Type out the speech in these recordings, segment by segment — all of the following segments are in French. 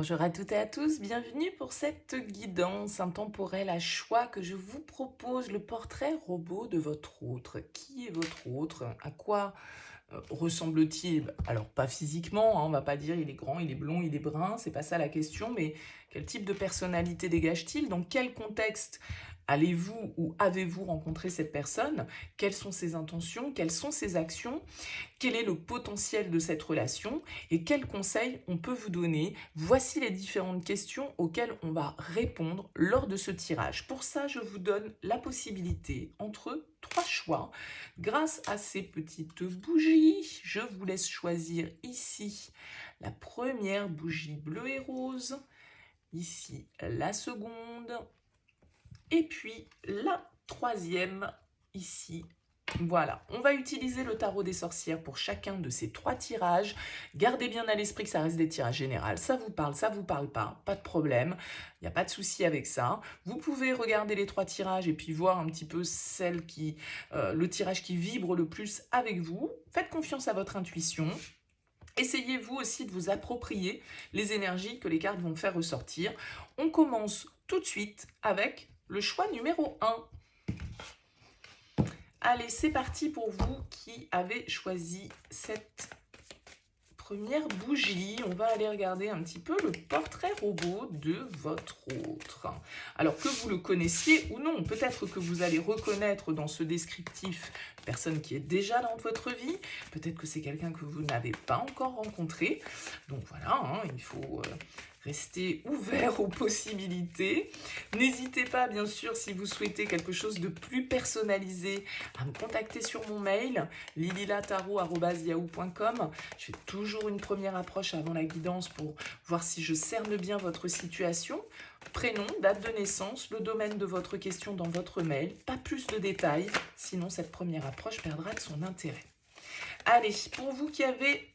Bonjour à toutes et à tous, bienvenue pour cette guidance intemporelle à choix que je vous propose, le portrait robot de votre autre. Qui est votre autre? À quoi ressemble-t-il? Alors pas physiquement, hein, on va pas dire il est grand, il est blond, il est brun, c'est pas ça la question, mais quel type de personnalité dégage-t-il? Dans quel contexte allez-vous ou avez-vous rencontré cette personne? Quelles sont ses intentions? Quelles sont ses actions? Quel est le potentiel de cette relation et quels conseils on peut vous donner? Voici les différentes questions auxquelles on va répondre lors de ce tirage. Pour ça, je vous donne la possibilité entre trois choix. Grâce à ces petites bougies, je vous laisse choisir ici la première bougie bleue et rose, ici la seconde, et puis la troisième ici. Voilà, on va utiliser le tarot des sorcières pour chacun de ces trois tirages. Gardez bien à l'esprit que ça reste des tirages généraux. Ça vous parle pas de problème. Il n'y a pas de souci avec ça. Vous pouvez regarder les trois tirages et puis voir un petit peu le tirage qui vibre le plus avec vous. Faites confiance à votre intuition. Essayez vous aussi de vous approprier les énergies que les cartes vont faire ressortir. On commence tout de suite avec le choix numéro 1. Allez, c'est parti pour vous qui avez choisi cette première bougie. On va aller regarder un petit peu le portrait robot de votre autre. Alors que vous le connaissiez ou non, peut-être que vous allez reconnaître dans ce descriptif une personne qui est déjà dans votre vie, peut-être que c'est quelqu'un que vous n'avez pas encore rencontré. Donc voilà, hein, il faut rester ouvert aux possibilités. N'hésitez pas, bien sûr, si vous souhaitez quelque chose de plus personnalisé, à me contacter sur mon mail, lililataro@yahoo.com. Je fais toujours une première approche avant la guidance pour voir si je cerne bien votre situation. Prénom, date de naissance, le domaine de votre question dans votre mail, pas plus de détails, sinon cette première approche perdra de son intérêt. Allez, pour vous qui avez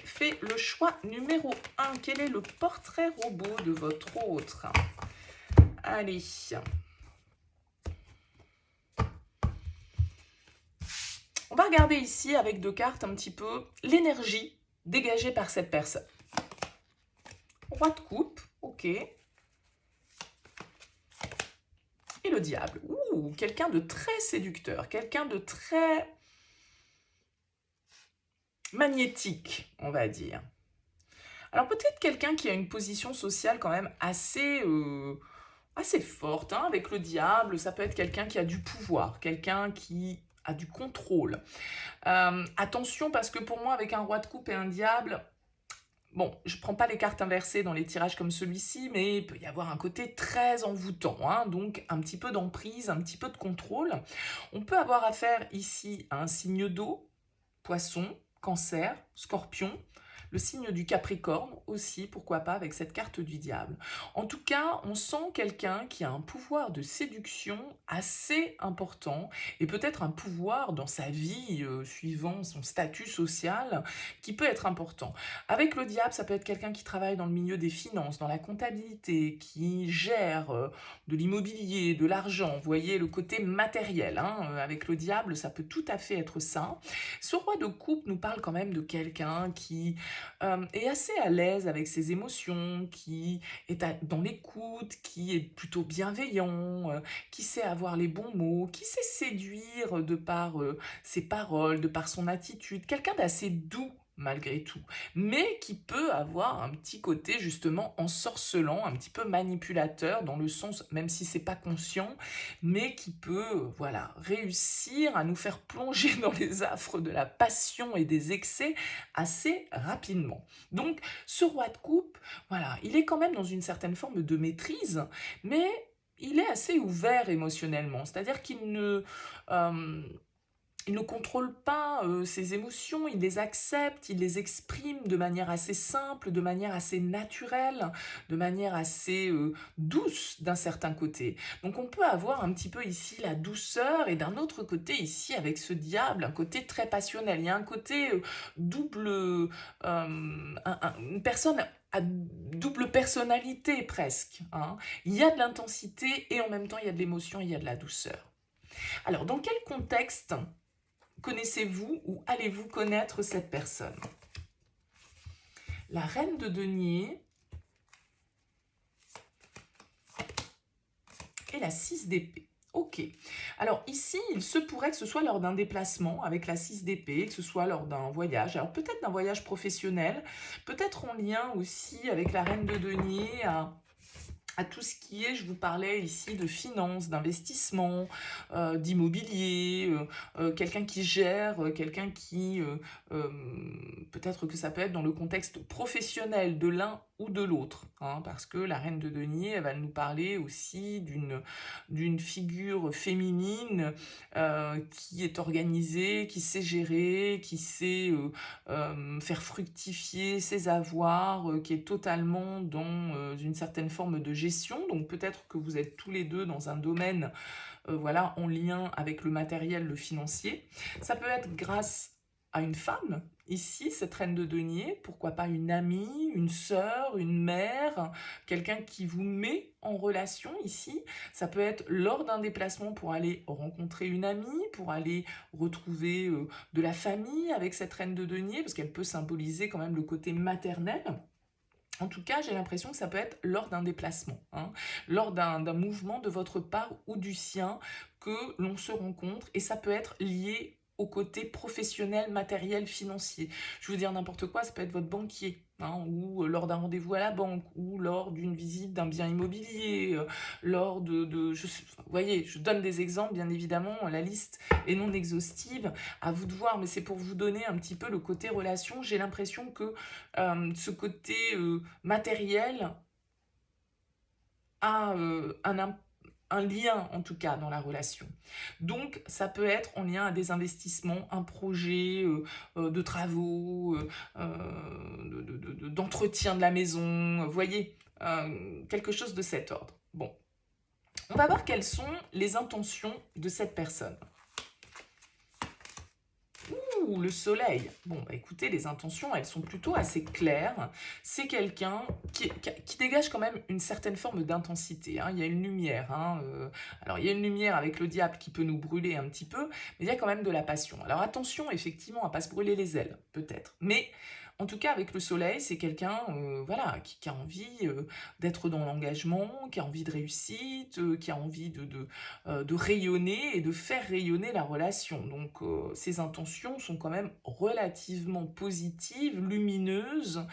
fait le choix numéro 1, quel est le portrait robot de votre autre? Allez. On va regarder ici avec deux cartes un petit peu l'énergie dégagée par cette personne. Roi de coupe, ok. Et le diable. Ouh, quelqu'un de très séducteur, quelqu'un de très magnétique, on va dire. Alors peut-être quelqu'un qui a une position sociale quand même assez forte, hein, avec le diable. Ça peut être quelqu'un qui a du pouvoir, quelqu'un qui a du contrôle. Attention, parce que pour moi, avec un roi de coupe et un diable, bon, je ne prends pas les cartes inversées dans les tirages comme celui-ci, mais il peut y avoir un côté très envoûtant, hein, donc un petit peu d'emprise, un petit peu de contrôle. On peut avoir affaire ici à un signe d'eau, poisson, cancer, scorpion, le signe du Capricorne aussi, pourquoi pas, avec cette carte du diable. En tout cas, on sent quelqu'un qui a un pouvoir de séduction assez important et peut-être un pouvoir dans sa vie, suivant son statut social, qui peut être important. Avec le diable, ça peut être quelqu'un qui travaille dans le milieu des finances, dans la comptabilité, qui gère de l'immobilier, de l'argent. Vous voyez le côté matériel, hein, avec le diable, ça peut tout à fait être ça. Ce roi de coupe nous parle quand même de quelqu'un qui est assez à l'aise avec ses émotions, qui est dans l'écoute, qui est plutôt bienveillant, qui sait avoir les bons mots, qui sait séduire de par ses paroles, de par son attitude, quelqu'un d'assez doux malgré tout, mais qui peut avoir un petit côté justement ensorcelant, un petit peu manipulateur dans le sens, même si c'est pas conscient, mais qui peut, voilà, réussir à nous faire plonger dans les affres de la passion et des excès assez rapidement. Donc, ce roi de coupe, voilà, il est quand même dans une certaine forme de maîtrise, mais il est assez ouvert émotionnellement, c'est-à-dire euh, il ne contrôle pas ses émotions, il les accepte, il les exprime de manière assez simple, de manière assez naturelle, de manière assez douce d'un certain côté. Donc on peut avoir un petit peu ici la douceur et d'un autre côté ici avec ce diable, un côté très passionnel. Il y a un côté double, une personne à double personnalité presque, hein. Il y a de l'intensité et en même temps il y a de l'émotion, il y a de la douceur. Alors dans quel contexte connaissez-vous ou allez-vous connaître cette personne? La reine de denier, et la 6 d'épée. Ok. Alors ici, il se pourrait que ce soit lors d'un déplacement avec la 6 d'épée, que ce soit lors d'un voyage. Alors peut-être d'un voyage professionnel, peut-être en lien aussi avec la reine de denier, à tout ce qui est, je vous parlais ici de finance, d'investissement, d'immobilier, quelqu'un qui gère, quelqu'un qui, euh, peut-être que ça peut être dans le contexte professionnel de l'un ou de l'autre, hein, parce que la reine de denier, elle va nous parler aussi d'une figure féminine qui est organisée, qui sait gérer, qui sait faire fructifier ses avoirs, qui est totalement dans une certaine forme de gestion. Donc peut-être que vous êtes tous les deux dans un domaine voilà, en lien avec le matériel, le financier. Ça peut être grâce à une femme, ici, cette reine de denier, pourquoi pas une amie, une sœur, une mère, quelqu'un qui vous met en relation ici. Ça peut être lors d'un déplacement pour aller rencontrer une amie, pour aller retrouver de la famille avec cette reine de denier, parce qu'elle peut symboliser quand même le côté maternel. En tout cas, j'ai l'impression que ça peut être lors d'un déplacement, hein, lors d'un mouvement de votre part ou du sien que l'on se rencontre, et ça peut être lié au côté professionnel, matériel, financier. Je veux dire n'importe quoi, ça peut être votre banquier, hein, ou lors d'un rendez-vous à la banque, ou lors d'une visite d'un bien immobilier, lors vous voyez, je donne des exemples, bien évidemment, la liste est non exhaustive, à vous de voir, mais c'est pour vous donner un petit peu le côté relation. J'ai l'impression que ce côté matériel a un lien en tout cas dans la relation. Donc ça peut être en lien à des investissements, un projet de travaux, d'entretien de la maison, vous voyez, quelque chose de cet ordre. Bon, on va voir quelles sont les intentions de cette personne. Ouh, le soleil. Bon, bah écoutez, les intentions, elles sont plutôt assez claires. C'est quelqu'un qui dégage quand même une certaine forme d'intensité, hein. Il y a une lumière, hein, alors, il y a une lumière avec le diable qui peut nous brûler un petit peu, mais il y a quand même de la passion. Alors, attention, effectivement, à ne pas se brûler les ailes, peut-être. Mais, en tout cas, avec le soleil, c'est quelqu'un voilà, qui a envie d'être dans l'engagement, qui a envie de réussite, qui a envie de rayonner et de faire rayonner la relation. Donc ces intentions sont quand même relativement positives, lumineuses,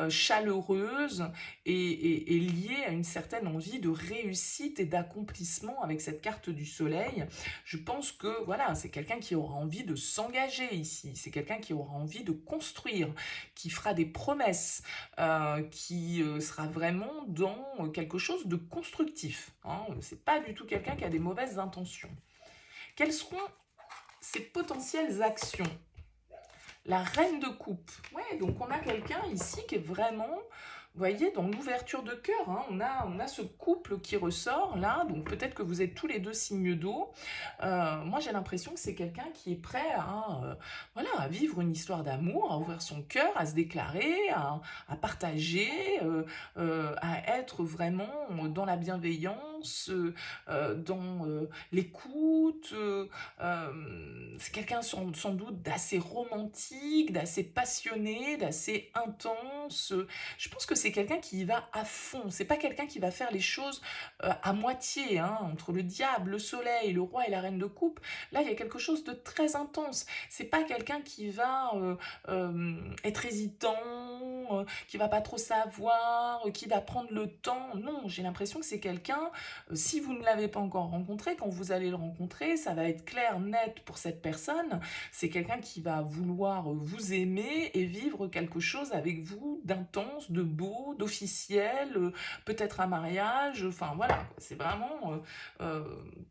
chaleureuses et liées à une certaine envie de réussite et d'accomplissement avec cette carte du soleil. Je pense que voilà, c'est quelqu'un qui aura envie de s'engager ici, c'est quelqu'un qui aura envie de construire, qui fera des promesses, qui sera vraiment dans quelque chose de constructif, hein. C'est pas du tout quelqu'un qui a des mauvaises intentions. Quelles seront ses potentielles actions? La reine de coupe. Ouais, donc on a quelqu'un ici qui est vraiment, vous voyez, dans l'ouverture de cœur, hein. On a ce couple qui ressort là, donc peut-être que vous êtes tous les deux signes d'eau. Moi, j'ai l'impression que c'est quelqu'un qui est prêt voilà, à vivre une histoire d'amour, à ouvrir son cœur, à se déclarer, à partager, à être vraiment dans la bienveillance, dans l'écoute. C'est quelqu'un sans doute d'assez romantique, d'assez passionné, d'assez intense. Je pense que c'est quelqu'un qui y va à fond. C'est pas quelqu'un qui va faire les choses à moitié, hein, entre le diable, le soleil, le roi et la reine de coupe. Là, il y a quelque chose de très intense. C'est pas quelqu'un qui va être hésitant, qui va pas trop savoir, qui va prendre le temps. Non, j'ai l'impression que c'est quelqu'un, si vous ne l'avez pas encore rencontré, quand vous allez le rencontrer, ça va être clair, net pour cette personne. C'est quelqu'un qui va vouloir vous aimer et vivre quelque chose avec vous d'intense, de beau, d'officiel, peut-être un mariage. Enfin voilà, c'est vraiment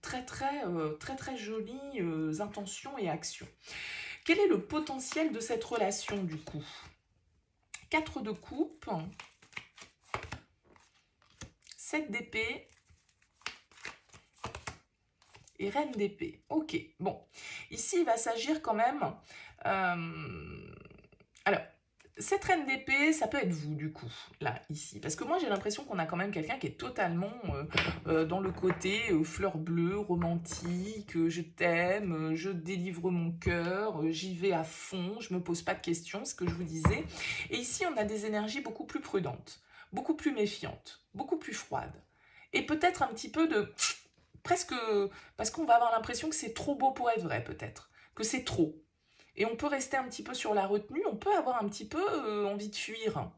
très jolies intentions et actions. Quel est le potentiel de cette relation du coup? 4 de coupe, 7 d'épée et reine d'épée. Ok, bon. Ici, il va s'agir quand même... alors, cette reine d'épée, ça peut être vous, du coup, là, ici. Parce que moi, j'ai l'impression qu'on a quand même quelqu'un qui est totalement dans le côté fleur bleue, romantique, je t'aime, je délivre mon cœur, j'y vais à fond, je me pose pas de questions, ce que je vous disais. Et ici, on a des énergies beaucoup plus prudentes, beaucoup plus méfiantes, beaucoup plus froides. Et peut-être un petit peu de... presque parce qu'on va avoir l'impression que c'est trop beau pour être vrai peut-être, que c'est trop. Et on peut rester un petit peu sur la retenue, on peut avoir un petit peu envie de fuir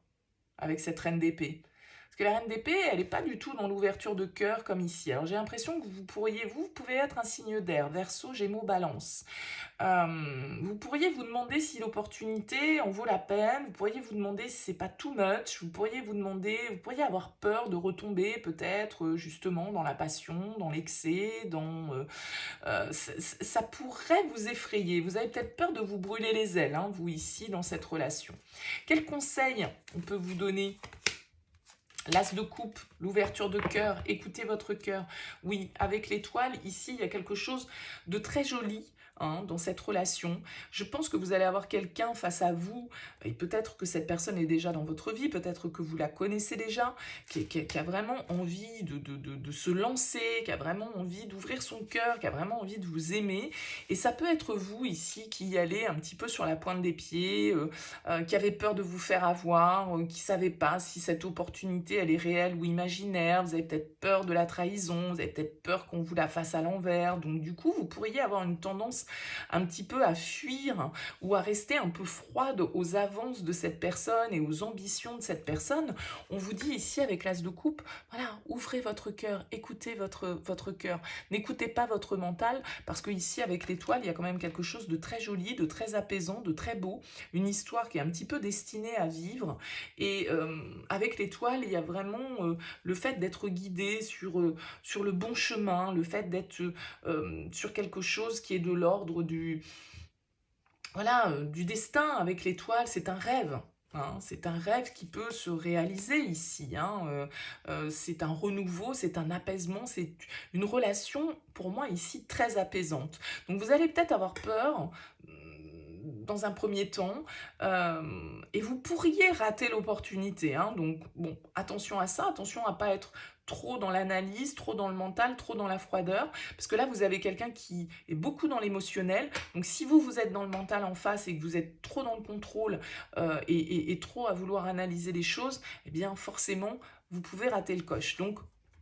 avec cette reine d'épée. Parce que la reine d'épée, elle n'est pas du tout dans l'ouverture de cœur comme ici. Alors j'ai l'impression que vous pouvez être un signe d'air, Verseau, Gémeaux, Balance. Vous pourriez vous demander si l'opportunité en vaut la peine, vous pourriez vous demander si c'est pas too much, vous pourriez avoir peur de retomber peut-être justement dans la passion, dans l'excès, ça pourrait vous effrayer. Vous avez peut-être peur de vous brûler les ailes, hein, vous ici dans cette relation. Quel conseil on peut vous donner ? L'as de coupe, l'ouverture de cœur, écoutez votre cœur. Oui, avec l'étoile, ici, il y a quelque chose de très joli dans cette relation. Je pense que vous allez avoir quelqu'un face à vous, et peut-être que cette personne est déjà dans votre vie, peut-être que vous la connaissez déjà, qui a vraiment envie de se lancer, qui a vraiment envie d'ouvrir son cœur, qui a vraiment envie de vous aimer. Et ça peut être vous ici qui y allez un petit peu sur la pointe des pieds, qui avait peur de vous faire avoir, qui ne savait pas si cette opportunité elle est réelle ou imaginaire, vous avez peut-être peur de la trahison, vous avez peut-être peur qu'on vous la fasse à l'envers, donc du coup vous pourriez avoir une tendance un petit peu à fuir ou à rester un peu froide aux avances de cette personne et aux ambitions de cette personne. On vous dit ici avec l'as de coupe, voilà, ouvrez votre cœur, écoutez votre cœur, n'écoutez pas votre mental, parce que ici avec l'étoile, il y a quand même quelque chose de très joli, de très apaisant, de très beau, une histoire qui est un petit peu destinée à vivre, et avec l'étoile, il y a vraiment le fait d'être guidé sur le bon chemin, le fait d'être sur quelque chose qui est de l'ordre du destin. Avec l'étoile, c'est un rêve. C'est un rêve qui peut se réaliser ici. C'est un renouveau, c'est un apaisement, c'est une relation, pour moi, ici, très apaisante. Donc vous allez peut-être avoir peur dans un premier temps, et vous pourriez rater l'opportunité. Donc bon, attention à ça, attention à ne pas être trop dans l'analyse, trop dans le mental, trop dans la froideur, parce que là vous avez quelqu'un qui est beaucoup dans l'émotionnel, donc si vous êtes dans le mental en face et que vous êtes trop dans le contrôle et trop à vouloir analyser les choses, eh bien forcément vous pouvez rater le coche. Donc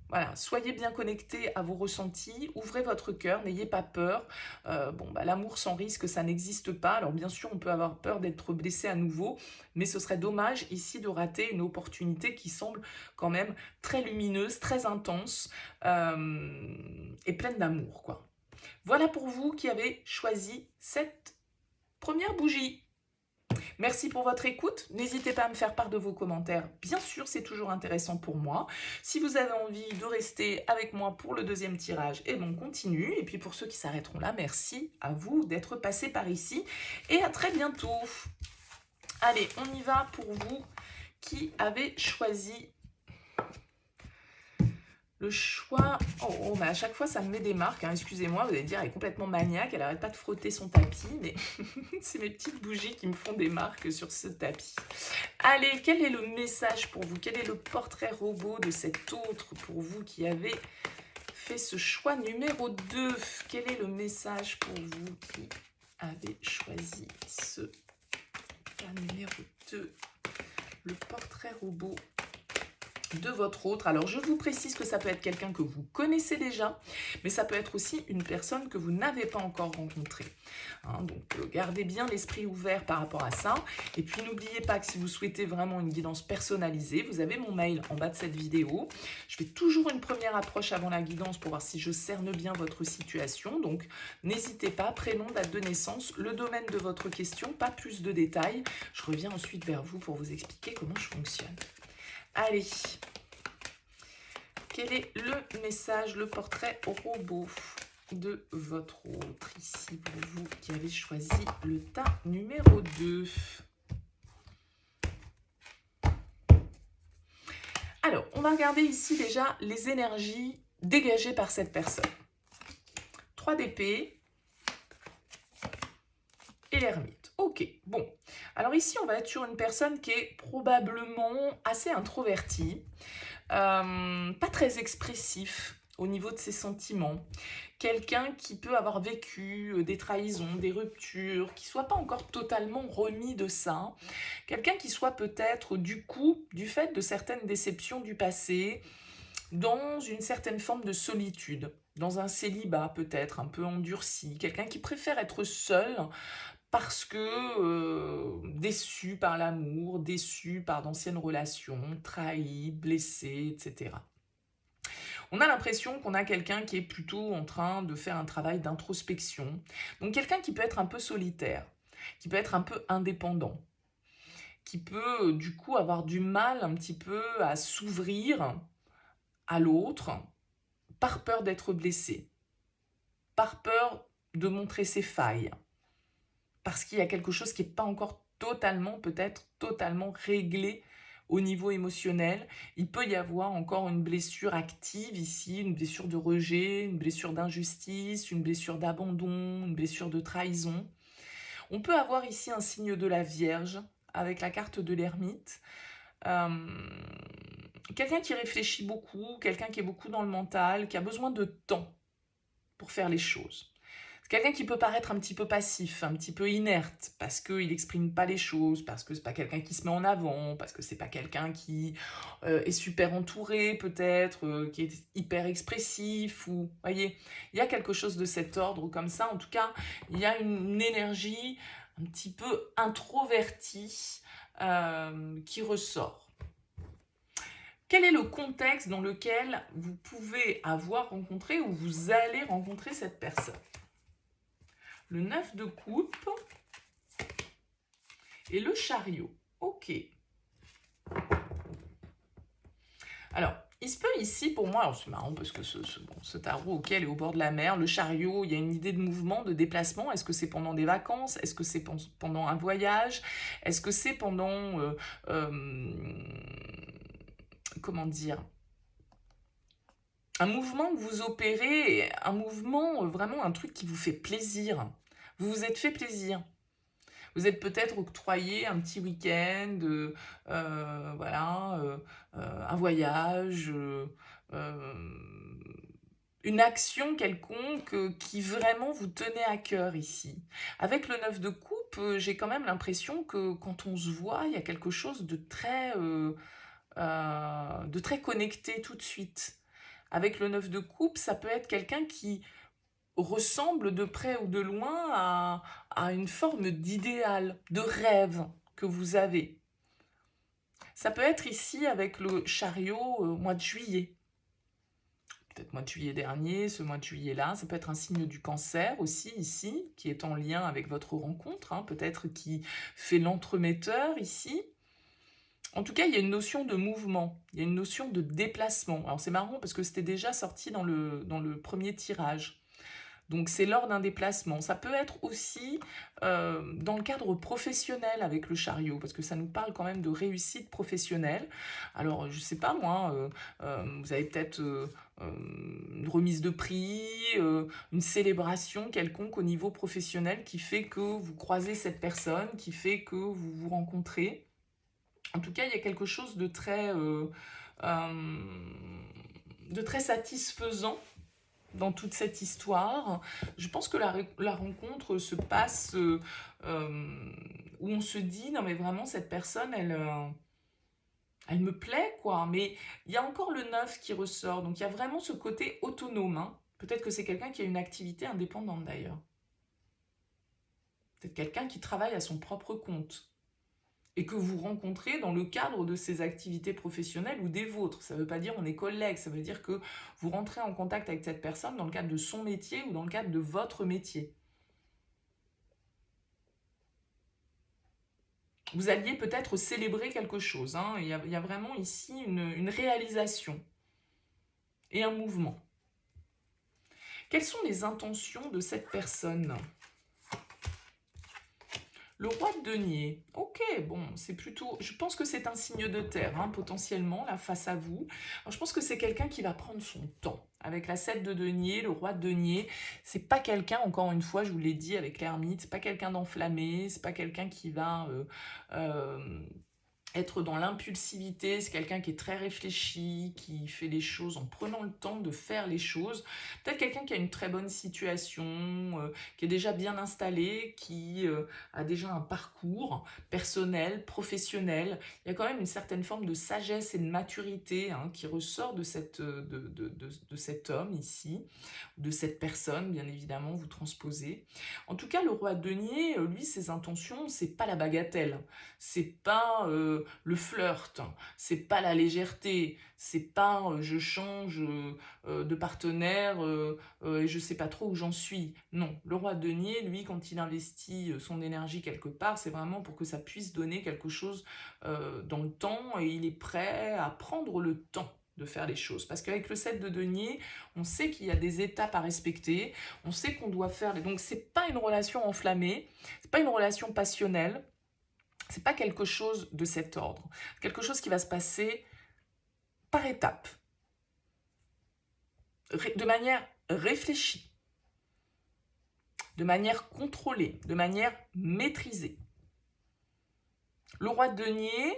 voilà, soyez bien connectés à vos ressentis, ouvrez votre cœur, n'ayez pas peur. L'amour sans risque, ça n'existe pas. Alors bien sûr, on peut avoir peur d'être blessé à nouveau, mais ce serait dommage ici de rater une opportunité qui semble quand même très lumineuse, très intense et pleine d'amour, quoi. Voilà pour vous qui avez choisi cette première bougie. Merci pour votre écoute. N'hésitez pas à me faire part de vos commentaires. Bien sûr, c'est toujours intéressant pour moi. Si vous avez envie de rester avec moi pour le deuxième tirage, on continue. Et puis pour ceux qui s'arrêteront là, merci à vous d'être passés par ici. Et à très bientôt. Allez, on y va pour vous qui avez choisi le choix. Mais à chaque fois, ça me met des marques. Excusez-moi, vous allez dire, elle est complètement maniaque. Elle n'arrête pas de frotter son tapis. Mais c'est mes petites bougies qui me font des marques sur ce tapis. Allez, quel est le message pour vous? Quel est le portrait robot de cet autre pour vous qui avez fait ce choix numéro 2? Quel est le message pour vous qui avez choisi ce choix numéro 2? Le portrait robot de votre autre. Alors je vous précise que ça peut être quelqu'un que vous connaissez déjà, mais ça peut être aussi une personne que vous n'avez pas encore rencontrée. Donc gardez bien l'esprit ouvert par rapport à ça. Et puis n'oubliez pas que si vous souhaitez vraiment une guidance personnalisée, vous avez mon mail en bas de cette vidéo. Je fais toujours une première approche avant la guidance pour voir si je cerne bien votre situation. Donc n'hésitez pas, prénom, date de naissance, le domaine de votre question, pas plus de détails. Je reviens ensuite vers vous pour vous expliquer comment je fonctionne. Allez, quel est le message, le portrait robot de votre autre ici pour vous qui avez choisi le tas numéro 2? Alors, on va regarder ici déjà les énergies dégagées par cette personne. 3 d'épée et l'ermite. Ok, bon. Alors ici, on va être sur une personne qui est probablement assez introvertie, pas très expressif au niveau de ses sentiments. Quelqu'un qui peut avoir vécu des trahisons, des ruptures, qui ne soit pas encore totalement remis de ça. Quelqu'un qui soit peut-être du fait de certaines déceptions du passé, dans une certaine forme de solitude. dans un célibat peut-être un peu endurci, quelqu'un qui préfère être seul parce que déçu par l'amour, déçu par d'anciennes relations, trahi, blessé, etc. On a l'impression qu'on a quelqu'un qui est plutôt en train de faire un travail d'introspection, donc quelqu'un qui peut être un peu solitaire, qui peut être un peu indépendant, qui peut du coup avoir du mal un petit peu à s'ouvrir à l'autre par peur d'être blessé, par peur de montrer ses failles, parce qu'il y a quelque chose qui n'est pas encore totalement, peut-être totalement réglé au niveau émotionnel. Il peut y avoir encore une blessure active ici, une blessure de rejet, une blessure d'injustice, une blessure d'abandon, une blessure de trahison. On peut avoir ici un signe de la Vierge avec la carte de l'ermite. Euh, Quelqu'un qui réfléchit beaucoup, quelqu'un qui est beaucoup dans le mental, qui a besoin de temps pour faire les choses. C'est quelqu'un qui peut paraître un petit peu passif, un petit peu inerte, parce qu'il n'exprime pas les choses, parce que c'est pas quelqu'un qui se met en avant, parce que c'est pas quelqu'un qui est super entouré peut-être, qui est hyper expressif, ou voyez, il y a quelque chose de cet ordre comme ça. En tout cas, il y a une énergie un petit peu introvertie qui ressort. Quel est le contexte dans lequel vous pouvez avoir rencontré ou vous allez rencontrer cette personne? Le 9 de coupe et le chariot. Ok. Alors, il se peut ici, pour moi, alors c'est marrant parce que ce tarot, ok, elle est au bord de la mer. Le chariot, il y a une idée de mouvement, de déplacement. Est-ce que c'est pendant des vacances? Est-ce que c'est pendant un voyage? Est-ce que c'est pendant... comment dire, un mouvement que vous opérez, un mouvement, vraiment un truc qui vous fait plaisir. Vous vous êtes fait plaisir. Vous êtes peut-être octroyé un petit week-end, voilà, un voyage, une action quelconque qui vraiment vous tenait à cœur ici. Avec le 9 de coupe, j'ai quand même l'impression que quand on se voit, il y a quelque chose de très connecté tout de suite. Avec le 9 de coupe, ça peut être quelqu'un qui ressemble de près ou de loin à une forme d'idéal, de rêve que vous avez. Ça peut être ici avec le chariot au mois de juillet. Peut-être mois de juillet dernier, ce mois de juillet-là. Ça peut être un signe du cancer aussi ici, qui est en lien avec votre rencontre, hein, peut-être qui fait l'entremetteur ici. En tout cas, il y a une notion de mouvement, il y a une notion de déplacement. Alors c'est marrant parce que c'était déjà sorti dans le premier tirage. Donc c'est lors d'un déplacement. Ça peut être aussi dans le cadre professionnel avec le chariot, parce que ça nous parle quand même de réussite professionnelle. Alors je sais pas moi, vous avez peut-être une remise de prix, une célébration quelconque au niveau professionnel qui fait que vous croisez cette personne, qui fait que vous vous rencontrez. En tout cas, il y a quelque chose de très satisfaisant dans toute cette histoire. Je pense que la rencontre se passe où on se dit, non mais vraiment, cette personne, elle me plaît, quoi. Mais il y a encore le 9 qui ressort, donc il y a vraiment ce côté autonome, hein. Peut-être que c'est quelqu'un qui a une activité indépendante, d'ailleurs. Peut-être quelqu'un qui travaille à son propre compte et que vous rencontrez dans le cadre de ses activités professionnelles ou des vôtres. Ça ne veut pas dire on est collègues, ça veut dire que vous rentrez en contact avec cette personne dans le cadre de son métier ou dans le cadre de votre métier. Vous alliez peut-être célébrer quelque chose, hein. Il y a vraiment ici une réalisation et un mouvement. Quelles sont les intentions de cette personne ? Le roi de denier, ok, bon, c'est plutôt, je pense que c'est un signe de terre, hein, potentiellement, là, face à vous. Alors, je pense que c'est quelqu'un qui va prendre son temps. Avec la 7 de denier, le roi de denier, c'est pas quelqu'un, encore une fois, je vous l'ai dit avec l'ermite, c'est pas quelqu'un d'enflammé, c'est pas quelqu'un qui va être dans l'impulsivité, c'est quelqu'un qui est très réfléchi, qui fait les choses en prenant le temps de faire les choses. Peut-être quelqu'un qui a une très bonne situation, qui est déjà bien installé, qui a déjà un parcours personnel, professionnel. Il y a quand même une certaine forme de sagesse et de maturité hein, qui ressort de cet homme ici, de cette personne, bien évidemment, vous transposez. En tout cas, le roi denier, lui, ses intentions, c'est pas la bagatelle, c'est pas le flirt, c'est pas la légèreté, c'est pas je change de partenaire et je sais pas trop où j'en suis. Non, le roi denier, lui, quand il investit son énergie quelque part, c'est vraiment pour que ça puisse donner quelque chose dans le temps et il est prêt à prendre le temps de faire les choses. Parce qu'avec le 7 de denier, on sait qu'il y a des étapes à respecter, on sait qu'on doit faire... Donc, c'est pas une relation enflammée, c'est pas une relation passionnelle, c'est pas quelque chose de cet ordre. Quelque chose qui va se passer par étapes, de manière réfléchie, de manière contrôlée, de manière maîtrisée. Le roi de denier,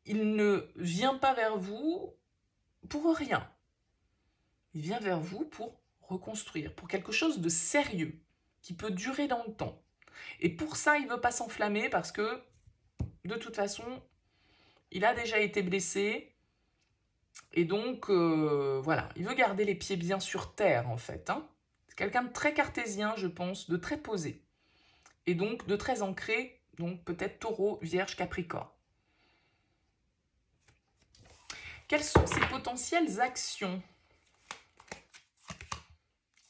il ne vient pas vers vous pour rien. Il vient vers vous pour reconstruire, pour quelque chose de sérieux, qui peut durer dans le temps. Et pour ça, il ne veut pas s'enflammer parce que, de toute façon, il a déjà été blessé. Et donc, voilà, il veut garder les pieds bien sur terre, en fait. Hein. C'est quelqu'un de très cartésien, je pense, de très posé. Et donc, de très ancré, donc peut-être taureau, vierge, capricorne. Quelles sont ses potentielles actions?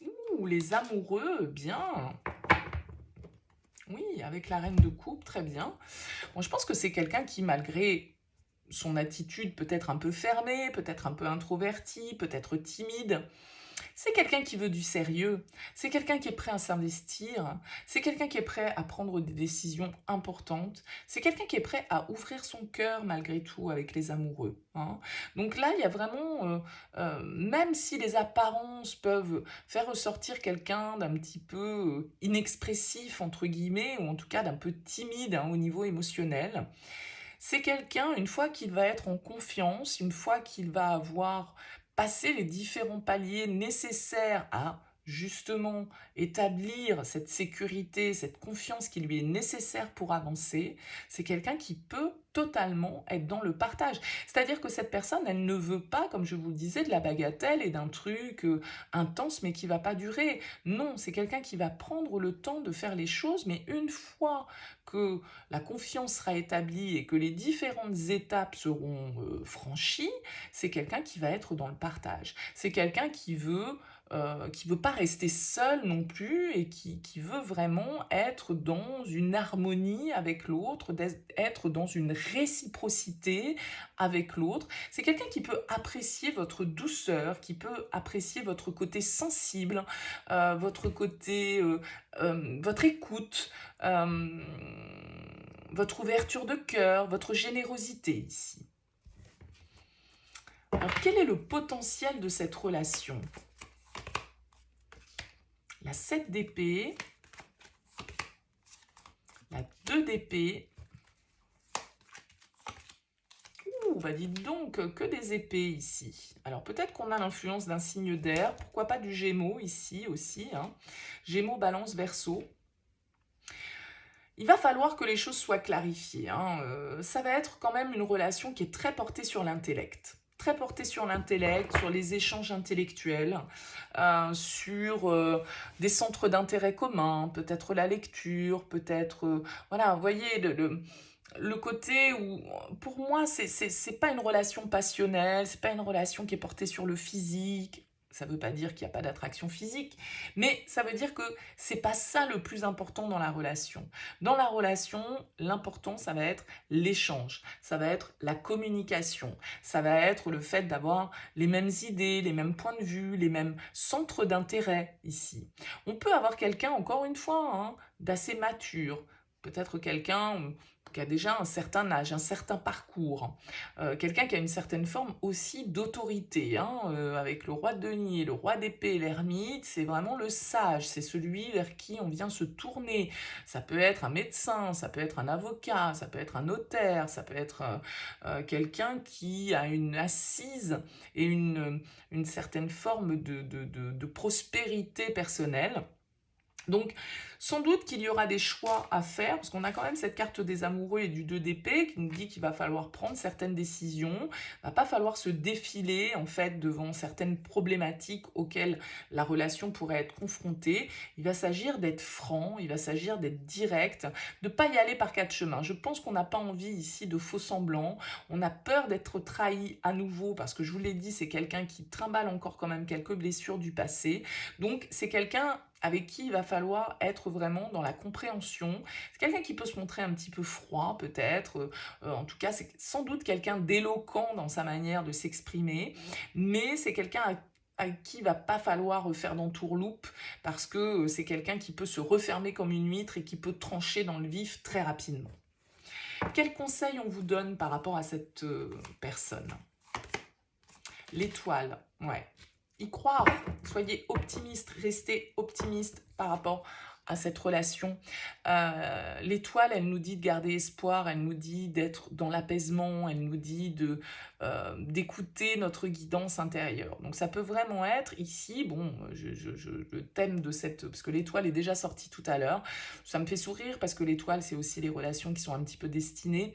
Ouh, les amoureux, bien. Oui, avec la reine de coupe, très bien. Bon, je pense que c'est quelqu'un qui, malgré son attitude peut-être un peu fermée, peut-être un peu introvertie, peut-être timide, c'est quelqu'un qui veut du sérieux, c'est quelqu'un qui est prêt à s'investir, c'est quelqu'un qui est prêt à prendre des décisions importantes, c'est quelqu'un qui est prêt à ouvrir son cœur malgré tout avec les amoureux. Hein. Donc là, il y a vraiment, même si les apparences peuvent faire ressortir quelqu'un d'un petit peu inexpressif, entre guillemets, ou en tout cas d'un peu timide hein, au niveau émotionnel, c'est quelqu'un, une fois qu'il va être en confiance, une fois qu'il va avoir passé les différents paliers nécessaires à justement établir cette sécurité, cette confiance qui lui est nécessaire pour avancer, c'est quelqu'un qui peut totalement être dans le partage. C'est-à-dire que cette personne, elle ne veut pas, comme je vous le disais, de la bagatelle et d'un truc intense mais qui va pas durer. Non, c'est quelqu'un qui va prendre le temps de faire les choses, mais une fois que la confiance sera établie et que les différentes étapes seront franchies, c'est quelqu'un qui va être dans le partage. C'est quelqu'un qui veut pas rester seul non plus et qui veut vraiment être dans une harmonie avec l'autre, être dans une réciprocité avec l'autre. C'est quelqu'un qui peut apprécier votre douceur, qui peut apprécier votre côté sensible, votre côté, votre écoute, votre ouverture de cœur, votre générosité ici. Alors, quel est le potentiel de cette relation? La 7 d'épée, la 2 d'épée. Ouh, bah dites donc, que des épées ici. Alors peut-être qu'on a l'influence d'un signe d'air, pourquoi pas du Gémeaux ici aussi. Hein. Gémeaux, Balance, Verseau. Il va falloir que les choses soient clarifiées. Hein. Ça va être quand même une relation qui est très portée sur l'intellect. Très portée sur l'intellect, sur les échanges intellectuels, sur des centres d'intérêt communs, peut-être la lecture, peut-être... voilà, vous voyez, le côté où, pour moi, c'est pas une relation passionnelle, c'est pas une relation qui est portée sur le physique. Ça veut pas dire qu'il n'y a pas d'attraction physique, mais ça veut dire que c'est pas ça le plus important dans la relation. Dans la relation, l'important, ça va être l'échange, ça va être la communication, ça va être le fait d'avoir les mêmes idées, les mêmes points de vue, les mêmes centres d'intérêt ici. On peut avoir quelqu'un, encore une fois, hein, d'assez mature, peut-être quelqu'un qui a déjà un certain âge, un certain parcours, quelqu'un qui a une certaine forme aussi d'autorité, hein, avec le roi de denier, le roi d'épée, l'ermite, c'est vraiment le sage, c'est celui vers qui on vient se tourner. Ça peut être un médecin, ça peut être un avocat, ça peut être un notaire, ça peut être quelqu'un qui a une assise et une certaine forme de prospérité personnelle. Donc, sans doute qu'il y aura des choix à faire, parce qu'on a quand même cette carte des amoureux et du 2 d'épée qui nous dit qu'il va falloir prendre certaines décisions, il va pas falloir se défiler en fait devant certaines problématiques auxquelles la relation pourrait être confrontée. Il va s'agir d'être franc, il va s'agir d'être direct, de pas y aller par quatre chemins. Je pense qu'on n'a pas envie ici de faux semblants, on a peur d'être trahi à nouveau, parce que je vous l'ai dit, c'est quelqu'un qui trimballe encore quand même quelques blessures du passé, donc c'est quelqu'un avec qui il va falloir être vraiment dans la compréhension. C'est quelqu'un qui peut se montrer un petit peu froid, peut-être. En tout cas, c'est sans doute quelqu'un d'éloquent dans sa manière de s'exprimer, mais c'est quelqu'un à qui il va pas falloir faire d'entourloupe, parce que c'est quelqu'un qui peut se refermer comme une huître et qui peut trancher dans le vif très rapidement. Quels conseils on vous donne par rapport à cette personne? L'étoile, ouais. Y croire, soyez optimiste, restez optimiste par rapport à cette relation. L'étoile, elle nous dit de garder espoir, elle nous dit d'être dans l'apaisement, elle nous dit d'écouter notre guidance intérieure. Donc ça peut vraiment être ici, bon, le thème de cette... Parce que l'étoile est déjà sortie tout à l'heure, ça me fait sourire parce que l'étoile, c'est aussi les relations qui sont un petit peu destinées.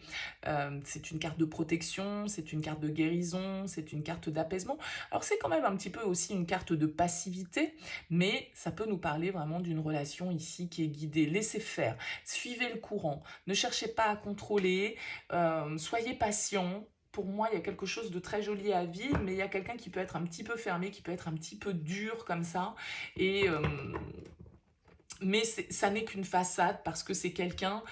C'est une carte de protection, c'est une carte de guérison, c'est une carte d'apaisement. Alors c'est quand même un petit peu aussi une carte de passivité, mais ça peut nous parler vraiment d'une relation ici qui est guidée. Laissez faire, suivez le courant, ne cherchez pas à contrôler, soyez patient. Pour moi, il y a quelque chose de très joli à vivre, mais il y a quelqu'un qui peut être un petit peu fermé, qui peut être un petit peu dur comme ça, et... mais ça n'est qu'une façade, parce que c'est quelqu'un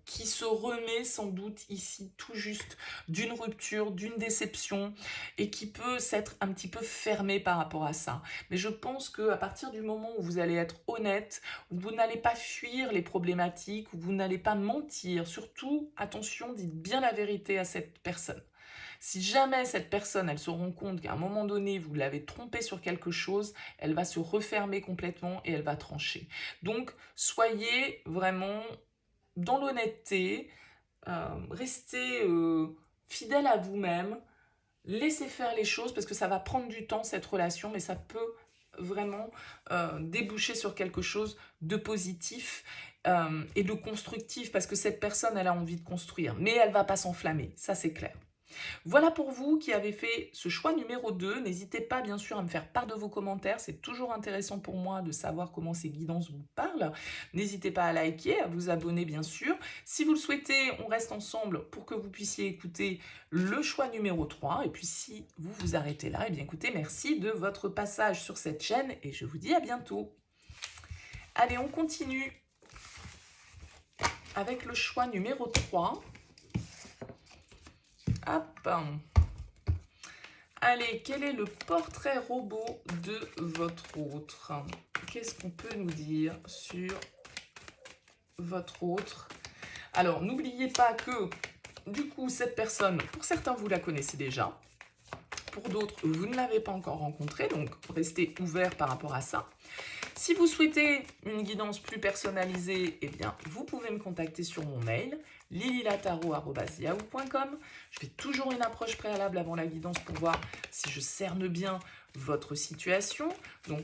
qui se remet sans doute ici tout juste d'une rupture, d'une déception, et qui peut s'être un petit peu fermé par rapport à ça. Mais je pense qu'à partir du moment où vous allez être honnête, où vous n'allez pas fuir les problématiques, où vous n'allez pas mentir, surtout, attention, dites bien la vérité à cette personne. Si jamais cette personne, elle se rend compte qu'à un moment donné, vous l'avez trompée sur quelque chose, elle va se refermer complètement et elle va trancher. Donc, soyez vraiment dans l'honnêteté, restez fidèle à vous-même, laissez faire les choses, parce que ça va prendre du temps, cette relation, mais ça peut vraiment déboucher sur quelque chose de positif et de constructif, parce que cette personne, elle a envie de construire, mais elle ne va pas s'enflammer, ça c'est clair. Voilà pour vous qui avez fait ce choix numéro 2. N'hésitez pas bien sûr à me faire part de vos commentaires. C'est toujours intéressant pour moi de savoir comment ces guidances vous parlent. N'hésitez pas à liker, à vous abonner bien sûr. Si vous le souhaitez, on reste ensemble pour que vous puissiez écouter le choix numéro 3. Et puis si vous vous arrêtez là, eh bien écoutez, merci de votre passage sur cette chaîne et je vous dis à bientôt. Allez, on continue avec le choix numéro 3. Hop. Allez, quel est le portrait robot de votre autre? Qu'est-ce qu'on peut nous dire sur votre autre? Alors, n'oubliez pas que, du coup, cette personne, pour certains, vous la connaissez déjà. Pour d'autres, vous ne l'avez pas encore rencontrée, donc restez ouvert par rapport à ça. Si vous souhaitez une guidance plus personnalisée, eh bien, vous pouvez me contacter sur mon mail lililataro@yahoo.com. Je fais toujours une approche préalable avant la guidance pour voir si je cerne bien votre situation. Donc,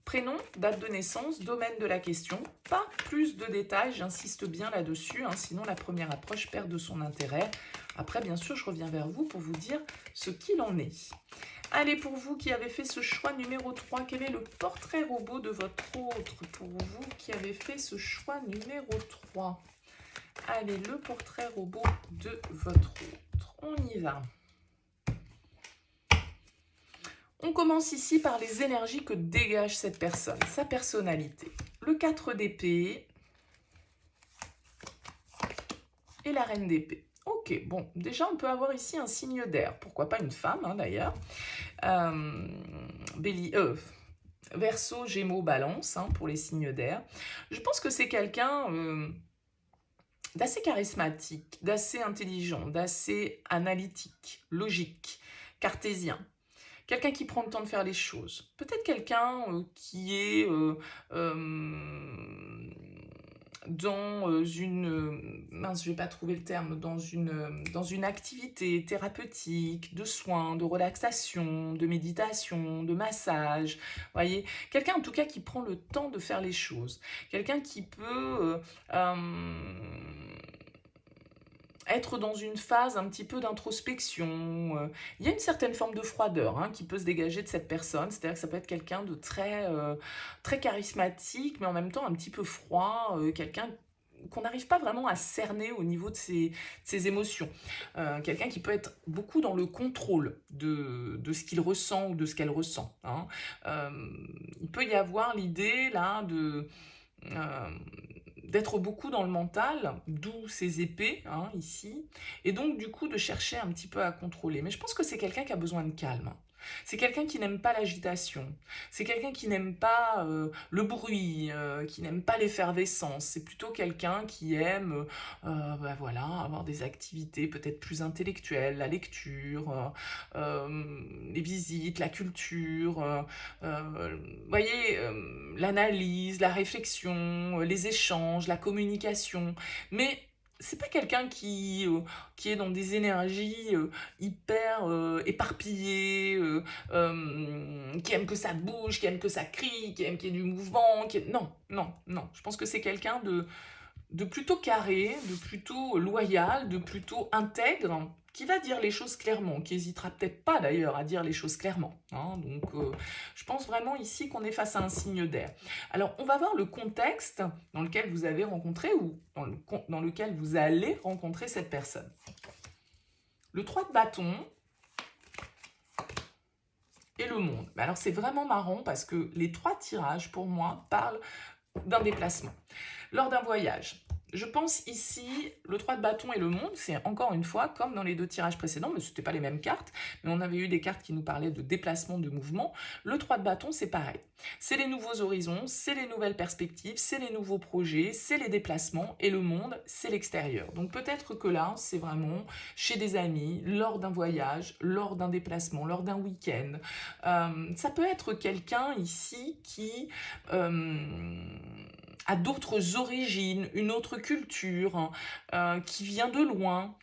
prénom, date de naissance, domaine de la question, pas plus de détails, j'insiste bien là-dessus, hein, sinon la première approche perd de son intérêt. Après, bien sûr, je reviens vers vous pour vous dire ce qu'il en est. Allez, pour vous qui avez fait ce choix numéro 3, quel est le portrait robot de votre autre? Pour vous qui avez fait ce choix numéro 3. Allez, le portrait robot de votre autre. On y va. On commence ici par les énergies que dégage cette personne, sa personnalité. Le 4 d'épée et la reine d'épée. Ok, bon, déjà on peut avoir ici un signe d'air, pourquoi pas une femme hein, d'ailleurs. Verseau, Gémeaux, Balance, hein, pour les signes d'air. Je pense que c'est quelqu'un d'assez charismatique, d'assez intelligent, d'assez analytique, logique, cartésien. Quelqu'un qui prend le temps de faire les choses. Peut-être quelqu'un qui est dans mince, je vais pas trouver le terme, dans une activité thérapeutique, de soins, de relaxation, de méditation, de massage, voyez, quelqu'un en tout cas qui prend le temps de faire les choses, quelqu'un qui peut être dans une phase un petit peu d'introspection. Il y a une certaine forme de froideur qui peut se dégager de cette personne, c'est-à-dire que ça peut être quelqu'un de très charismatique, mais en même temps un petit peu froid, quelqu'un qu'on n'arrive pas vraiment à cerner au niveau de ses émotions. Quelqu'un qui peut être beaucoup dans le contrôle de ce qu'il ressent ou de ce qu'elle ressent. Il peut y avoir l'idée là euh, d'être beaucoup dans le mental, d'où ces épées, ici, et donc du coup de chercher un petit peu à contrôler. Mais je pense que c'est quelqu'un qui a besoin de calme. C'est quelqu'un qui n'aime pas l'agitation. C'est quelqu'un qui n'aime pas le bruit, qui n'aime pas l'effervescence. C'est plutôt quelqu'un qui aime voilà, avoir des activités peut-être plus intellectuelles, la lecture, les visites, la culture, voyez, l'analyse, la réflexion, les échanges, la communication. Mais c'est pas quelqu'un qui est dans des énergies hyper éparpillées, qui aime que ça bouge, qui aime que ça crie, qui aime qu'il y ait du mouvement. Non, non, non. Je pense que c'est quelqu'un de plutôt carré, de plutôt loyal, de plutôt intègre, qui va dire les choses clairement, qui hésitera peut-être pas d'ailleurs à dire les choses clairement. Donc je pense vraiment ici qu'on est face à un signe d'air. Alors on va voir le contexte dans lequel vous avez rencontré ou dans lequel vous allez rencontrer cette personne. Le 3 de bâton et le monde. Alors c'est vraiment marrant parce que les 3 tirages pour moi parlent d'un déplacement. Lors d'un voyage, je pense ici, le 3 de bâton et le monde, c'est encore une fois comme dans les 2 tirages précédents, mais ce n'était pas les mêmes cartes, mais on avait eu des cartes qui nous parlaient de déplacement, de mouvement. Le 3 de bâton, c'est pareil. C'est les nouveaux horizons, c'est les nouvelles perspectives, c'est les nouveaux projets, c'est les déplacements, et le monde, c'est l'extérieur. Donc peut-être que là, c'est vraiment chez des amis, lors d'un voyage, lors d'un déplacement, lors d'un week-end. Ça peut être quelqu'un ici qui a d'autres origines, une autre culture, qui vient de loin,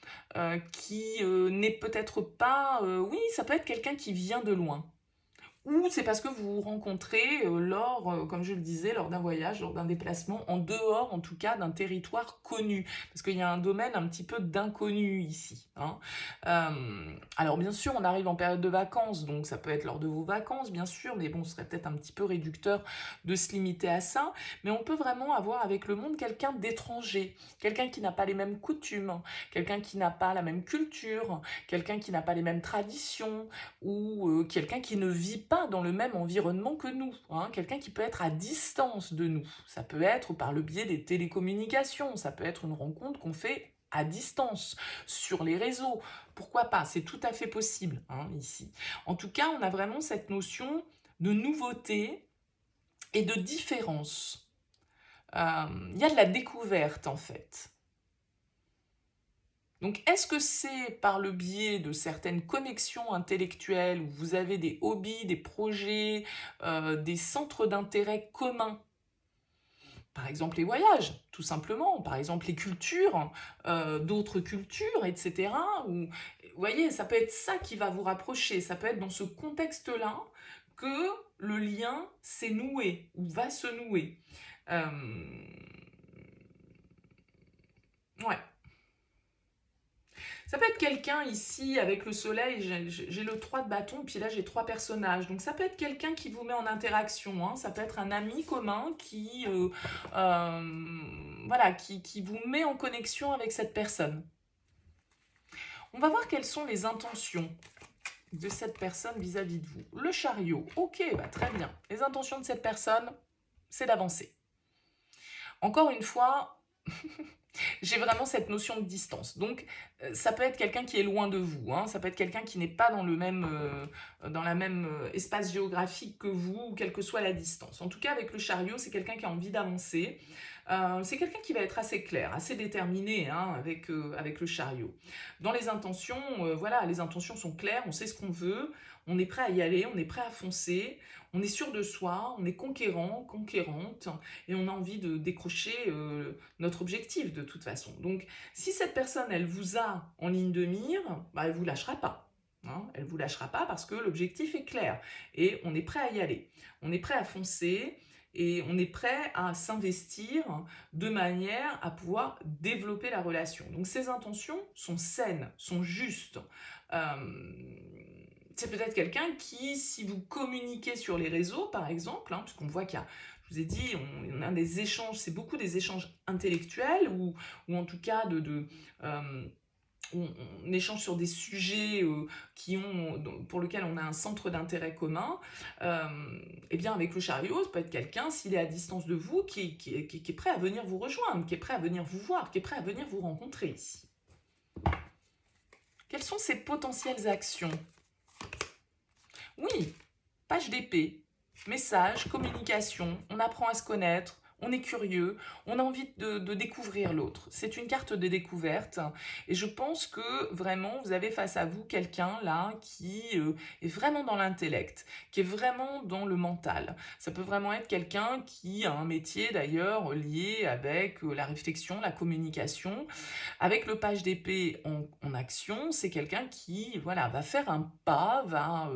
qui n'est peut-être pas... oui, ça peut être quelqu'un qui vient de loin. Ou c'est parce que vous vous rencontrez comme je le disais, lors d'un voyage, lors d'un déplacement, en dehors en tout cas d'un territoire connu. Parce qu'il y a un domaine un petit peu d'inconnu ici. Alors bien sûr, on arrive en période de vacances, donc ça peut être lors de vos vacances, bien sûr, mais bon, ce serait peut-être un petit peu réducteur de se limiter à ça. Mais on peut vraiment avoir avec le monde quelqu'un d'étranger, quelqu'un qui n'a pas les mêmes coutumes, quelqu'un qui n'a pas la même culture, quelqu'un qui n'a pas les mêmes traditions, ou quelqu'un qui ne vit pas dans le même environnement que nous, quelqu'un qui peut être à distance de nous. Ça peut être par le biais des télécommunications, ça peut être une rencontre qu'on fait à distance, sur les réseaux. Pourquoi pas? C'est tout à fait possible ici. En tout cas, on a vraiment cette notion de nouveauté et de différence. Il y a de la découverte en fait. Donc, est-ce que c'est par le biais de certaines connexions intellectuelles où vous avez des hobbies, des projets, des centres d'intérêt communs? Par exemple, les voyages, tout simplement. Par exemple, les cultures, d'autres cultures, etc. Vous voyez, ça peut être ça qui va vous rapprocher. Ça peut être dans ce contexte-là que le lien s'est noué ou va se nouer. Ouais. Ça peut être quelqu'un ici avec le soleil, j'ai le 3 de bâton, puis là j'ai 3 personnages. Donc ça peut être quelqu'un qui vous met en interaction, ça peut être un ami commun voilà, qui vous met en connexion avec cette personne. On va voir quelles sont les intentions de cette personne vis-à-vis de vous. Le chariot, ok, très bien. Les intentions de cette personne, c'est d'avancer. Encore une fois, j'ai vraiment cette notion de distance. Donc, ça peut être quelqu'un qui est loin de vous. Ça peut être quelqu'un qui n'est pas dans la même espace géographique que vous, quelle que soit la distance. En tout cas, avec le chariot, c'est quelqu'un qui a envie d'avancer, C'est quelqu'un qui va être assez clair, assez déterminé, hein, avec le chariot. Dans les intentions, voilà, les intentions sont claires, on sait ce qu'on veut, on est prêt à y aller, on est prêt à foncer, on est sûr de soi, on est conquérant, conquérante, et on a envie de décrocher notre objectif de toute façon. Donc, si cette personne, elle vous a en ligne de mire, bah, elle ne vous lâchera pas. Hein, elle ne vous lâchera pas parce que l'objectif est clair et on est prêt à y aller. On est prêt à foncer et on est prêt à s'investir de manière à pouvoir développer la relation. Donc ces intentions sont saines, sont justes. C'est peut-être quelqu'un qui, si vous communiquez sur les réseaux, par exemple, hein, puisqu'on voit qu'il y a, je vous ai dit, on a des échanges, c'est beaucoup des échanges intellectuels ou en tout cas on échange sur des sujets pour lesquels on a un centre d'intérêt commun, et bien avec le chariot, ça peut être quelqu'un, s'il est à distance de vous, qui est prêt à venir vous rejoindre, qui est prêt à venir vous voir, qui est prêt à venir vous rencontrer ici. Quelles sont ces potentielles actions? Oui, page d'épée, message, communication, on apprend à se connaître, on est curieux, on a envie de découvrir l'autre. C'est une carte de découverte et je pense que vraiment vous avez face à vous quelqu'un là qui est vraiment dans l'intellect, qui est vraiment dans le mental. Ça peut vraiment être quelqu'un qui a un métier d'ailleurs lié avec la réflexion, la communication. Avec le page d'épée en action, c'est quelqu'un qui voilà, va faire un pas, va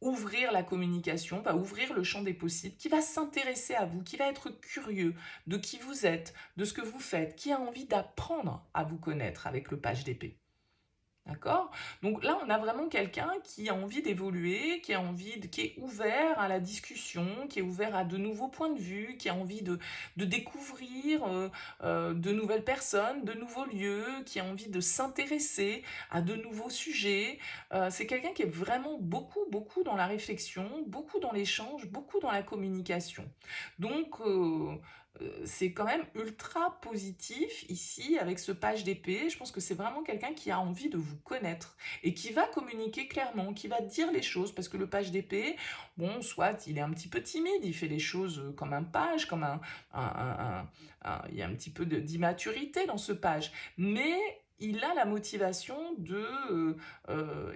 ouvrir la communication, va ouvrir le champ des possibles, qui va s'intéresser à vous, qui va être curieux de qui vous êtes, de ce que vous faites, qui a envie d'apprendre à vous connaître avec le page d'épée. D'accord? Donc là, on a vraiment quelqu'un qui a envie d'évoluer, qui est ouvert à la discussion, qui est ouvert à de nouveaux points de vue, qui a envie de découvrir de nouvelles personnes, de nouveaux lieux, qui a envie de s'intéresser à de nouveaux sujets. C'est quelqu'un qui est vraiment beaucoup, beaucoup dans la réflexion, beaucoup dans l'échange, beaucoup dans la communication. Donc, c'est quand même ultra positif ici avec ce page d'épée. Je pense que c'est vraiment quelqu'un qui a envie de vous connaître et qui va communiquer clairement, qui va dire les choses parce que le page d'épée, bon, soit il est un petit peu timide, il fait les choses comme un page, comme il y a un petit peu d'immaturité dans ce page, mais il a la motivation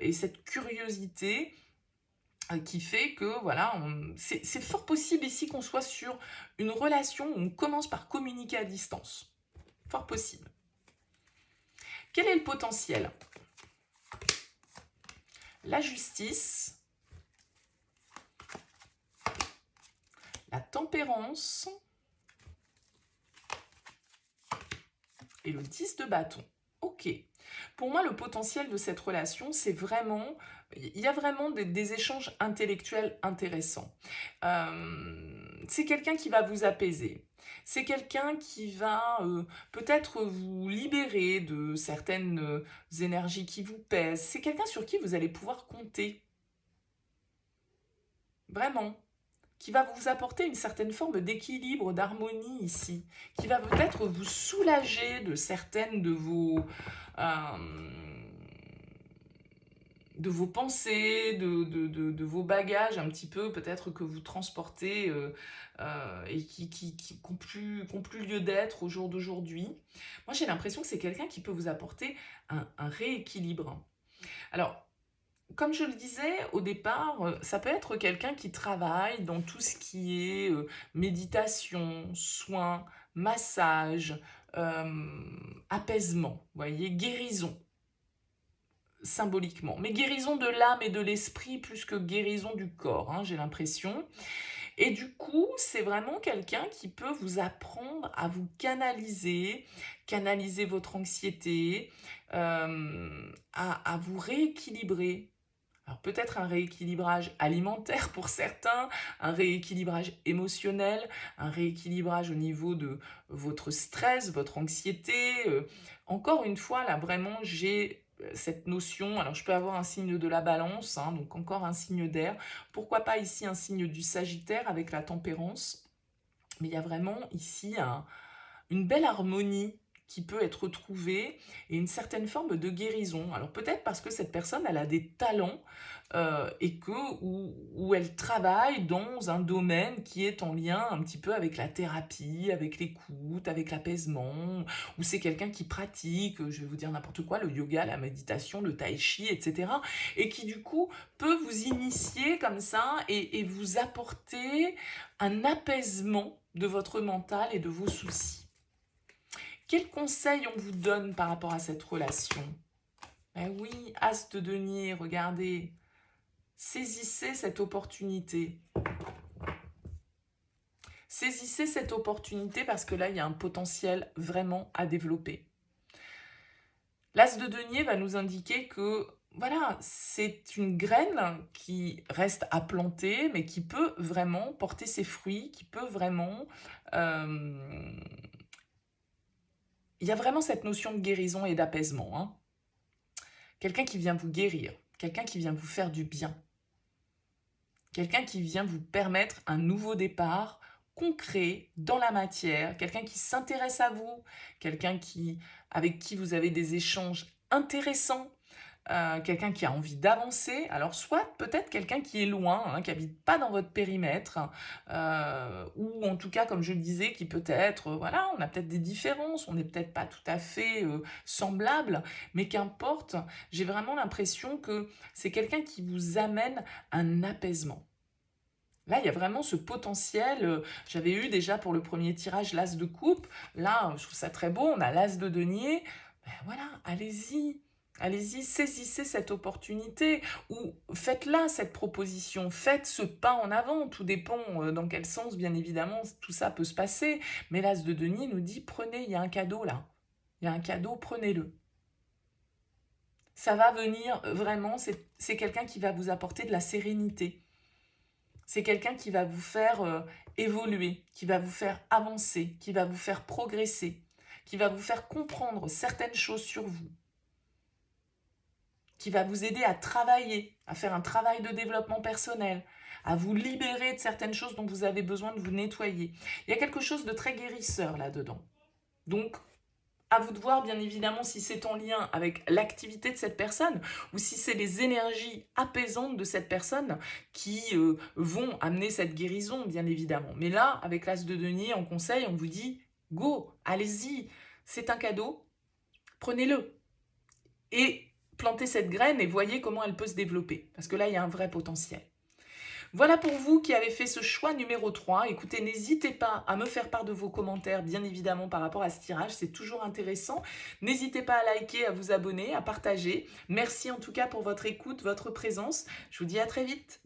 et cette curiosité qui fait que voilà, c'est fort possible ici qu'on soit sur une relation où on commence par communiquer à distance. Fort possible. Quel est le potentiel? La justice, la tempérance et le 10 de bâton. Ok. Pour moi, le potentiel de cette relation, c'est vraiment... Il y a vraiment des échanges intellectuels intéressants. C'est quelqu'un qui va vous apaiser. C'est quelqu'un qui va peut-être vous libérer de certaines énergies qui vous pèsent. C'est quelqu'un sur qui vous allez pouvoir compter. Vraiment. Qui va vous apporter une certaine forme d'équilibre, d'harmonie ici. Qui va peut-être vous soulager de certaines de vos pensées, de vos bagages un petit peu peut-être que vous transportez et qui n'ont plus lieu d'être au jour d'aujourd'hui. Moi j'ai l'impression que c'est quelqu'un qui peut vous apporter un rééquilibre. Alors, comme je le disais au départ, ça peut être quelqu'un qui travaille dans tout ce qui est méditation, soins, massage, apaisement, vous voyez, guérison symboliquement. Mais guérison de l'âme et de l'esprit plus que guérison du corps, hein, j'ai l'impression. Et du coup, c'est vraiment quelqu'un qui peut vous apprendre à vous canaliser votre anxiété, à vous rééquilibrer. Alors peut-être un rééquilibrage alimentaire pour certains, un rééquilibrage émotionnel, un rééquilibrage au niveau de votre stress, votre anxiété. Encore une fois, là vraiment, j'ai cette notion, alors je peux avoir un signe de la balance, hein, donc encore un signe d'air. Pourquoi pas ici un signe du Sagittaire avec la tempérance. Mais il y a vraiment ici une belle harmonie qui peut être retrouvée et une certaine forme de guérison. Alors peut-être parce que cette personne, elle a des talents et où elle travaille dans un domaine qui est en lien un petit peu avec la thérapie, avec l'écoute, avec l'apaisement, ou c'est quelqu'un qui pratique, je vais vous dire n'importe quoi, le yoga, la méditation, le tai chi, etc. Et qui du coup peut vous initier comme ça et vous apporter un apaisement de votre mental et de vos soucis. Quels conseils on vous donne par rapport à cette relation? Ben oui, As de denier, regardez. Saisissez cette opportunité. Saisissez cette opportunité parce que là, il y a un potentiel vraiment à développer. L'As de denier va nous indiquer que voilà, c'est une graine qui reste à planter, mais qui peut vraiment porter ses fruits, qui peut vraiment... il y a vraiment cette notion de guérison et d'apaisement. Hein. Quelqu'un qui vient vous guérir, quelqu'un qui vient vous faire du bien, quelqu'un qui vient vous permettre un nouveau départ concret dans la matière, quelqu'un qui s'intéresse à vous, quelqu'un avec qui vous avez des échanges intéressants, quelqu'un qui a envie d'avancer, alors soit peut-être quelqu'un qui est loin, hein, qui habite pas dans votre périmètre, ou en tout cas, comme je le disais, qui peut-être, voilà, on a peut-être des différences, on n'est peut-être pas tout à fait semblables, mais qu'importe, j'ai vraiment l'impression que c'est quelqu'un qui vous amène un apaisement. Là, il y a vraiment ce potentiel. J'avais eu déjà pour le premier tirage l'As de coupe. Là, je trouve ça très beau. On a l'As de denier. Ben voilà, allez-y. Allez-y, saisissez cette opportunité ou faites-la cette proposition, faites ce pas en avant, tout dépend dans quel sens, bien évidemment, tout ça peut se passer. Mais l'As de denier nous dit, prenez, il y a un cadeau là, il y a un cadeau, prenez-le. Ça va venir vraiment, c'est quelqu'un qui va vous apporter de la sérénité. C'est quelqu'un qui va vous faire évoluer, qui va vous faire avancer, qui va vous faire progresser, qui va vous faire comprendre certaines choses sur vous, qui va vous aider à travailler, à faire un travail de développement personnel, à vous libérer de certaines choses dont vous avez besoin de vous nettoyer. Il y a quelque chose de très guérisseur là-dedans. Donc, à vous de voir, bien évidemment, si c'est en lien avec l'activité de cette personne ou si c'est les énergies apaisantes de cette personne qui vont amener cette guérison, bien évidemment. Mais là, avec l'As de denier, en conseil, on vous dit « Go, allez-y, c'est un cadeau, prenez-le. » Et plantez cette graine et voyez comment elle peut se développer. Parce que là, il y a un vrai potentiel. Voilà pour vous qui avez fait ce choix numéro 3. Écoutez, n'hésitez pas à me faire part de vos commentaires, bien évidemment, par rapport à ce tirage. C'est toujours intéressant. N'hésitez pas à liker, à vous abonner, à partager. Merci en tout cas pour votre écoute, votre présence. Je vous dis à très vite.